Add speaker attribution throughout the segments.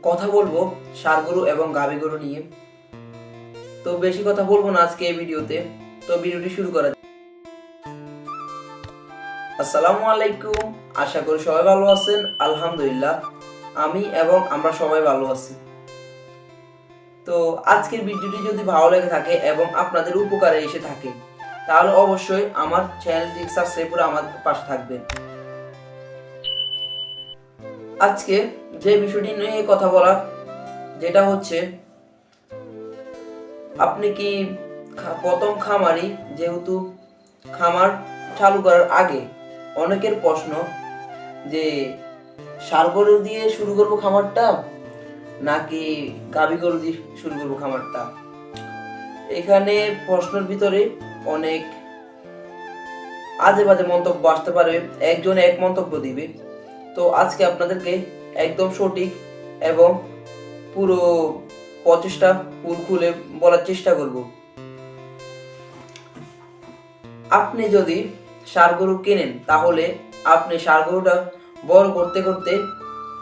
Speaker 1: কথা বলবো ষাঁড় গরু এবং গাভী গরু নিয়ে। তো বেশি কথা বলবো না আজকে এই ভিডিওতে। তো ভিডিওটি শুরু করা যাক। আসসালামু আলাইকুম, আশা করি সবাই ভালো আছেন। আলহামদুলিল্লাহ আমি এবং আমরা সবাই ভালো আছি। তো আজকের ভিডিওটি যদি ভালো লেগে থাকে এবং আপনাদের উপকারে এসে থাকে তাহলে অবশ্যই আমার চ্যানেলটি সাবস্ক্রাইব করে আমার পাশে থাকবেন। আজকে যে বিষয়টি নিয়ে কথা বলা, যেটা হচ্ছে আপনি কি প্রথম খামারি, যেহেতু খামার চালু করার আগে অনেকের প্রশ্ন যে ষাঁড় গরু দিয়ে শুরু করবো খামারটা নাকি গাভী গরু দিয়ে শুরু করবো খামারটা। এখানে প্রশ্নের ভিতরে অনেক আজে বাজে মন্তব্য আসতে পারে, একজন এক মন্তব্য দিবে। তো আজকে আপনাদেরকে একদম সঠিক এবং পুরো প্রচেষ্টা খুলে বলার চেষ্টা করব। আপনি যদি ষাঁড় গরু কেনেন তাহলে আপনি ষাঁড় গরুটা বড় করতে করতে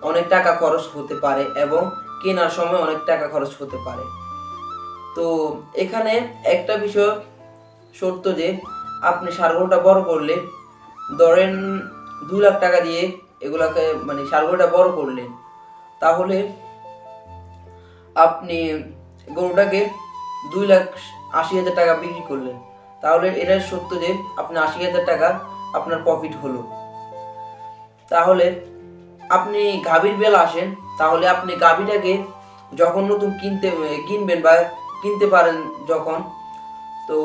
Speaker 1: অনেক টাকা খরচ হতে পারে এবং কেনার সময় অনেক টাকা খরচ হতে পারে। তো এখানে একটা বিষয় সত্য যে আপনি ষাঁড় গরুটা বড় করলে, ধরেন 2 লাখ টাকা দিয়ে এগুলাকে মানে ষাঁড় গরুটা বড় করলেন, তাহলে আপনি গরুটাকে 2,80,000 টাকা বিক্রি করলেন, তাহলে এটা সত্য যে আপনি 80,000 টাকা আপনার প্রফিট হলো। তাহলে আপনি গাভীর বেলা আসেন, তাহলে আপনি গাভীটাকে যখন নতুন কিনবেন বা কিনতে পারেন যখন, তো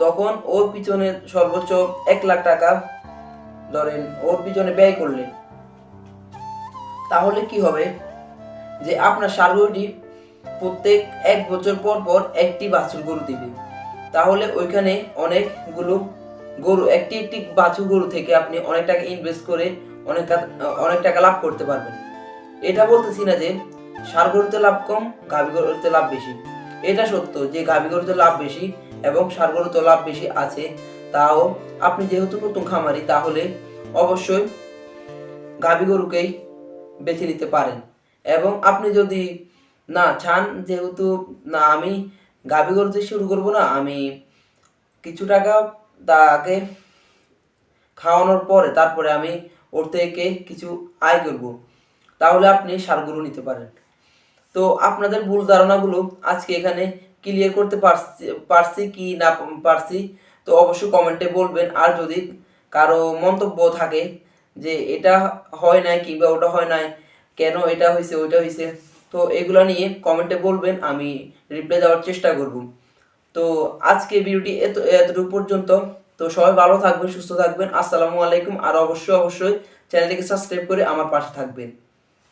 Speaker 1: তখন ওর পিছনে সর্বোচ্চ 1 লাখ টাকা ধরেন ওর পিছনে ব্যয় করলেন। তাহলে কি হবে যে আপনার ষাঁড় গরুটি প্রত্যেক 1 বছর পর পর একটি বাছুর গরু দিবে। তাহলে ওইখানে অনেকগুলো গরু, একটি একটি বাছুর গরু থেকে আপনি অনেক টাকা ইনভেস্ট করে অনেক টাকা লাভ করতে পারবেন। এটা বলতেছি না যে ষাঁড় গরুতে লাভ কম, গাভী গরুতে লাভ বেশি। এটা সত্য যে গাভী গরুতে লাভ বেশি এবং ষাঁড় গরুতে লাভ বেশি আছে। তাও আপনি যেহেতু নতুন খামারি, তাহলে অবশ্যই গাভী গরুকেই বেছে নিতে পারেন। এবং আপনি যদি না চান যেহেতু না আমি গাভী গরুতে শুরু করব না, আমি কিছু টাকা তাকে খাওয়ানোর পরে তারপরে আমি ওর থেকে কিছু আয় করব, তাহলে আপনি ষাঁড় গরু নিতে পারেন। তো আপনাদের ভুল ধারণাগুলো আজকে এখানে ক্লিয়ার করতে পারছি কি না পারছি, তো অবশ্যই কমেন্টে বলবেন। আর যদি কারো মন্তব্য থাকে যে এটা হয় নাই কিংবা ওটা হয় নাই, কেন এটা হয়েছে ওইটা হয়েছে, তো এগুলো নিয়ে কমেন্টে বলবেন, আমি রিপ্লাই দেওয়ার চেষ্টা করব। তো আজকে ভিডিওটি এতটুকু পর্যন্ত। তো সবাই ভালো থাকবেন, সুস্থ থাকবেন। আসসালামু আলাইকুম। আর অবশ্যই চ্যানেলটিকে সাবস্ক্রাইব করে আমার পাশে থাকবেন।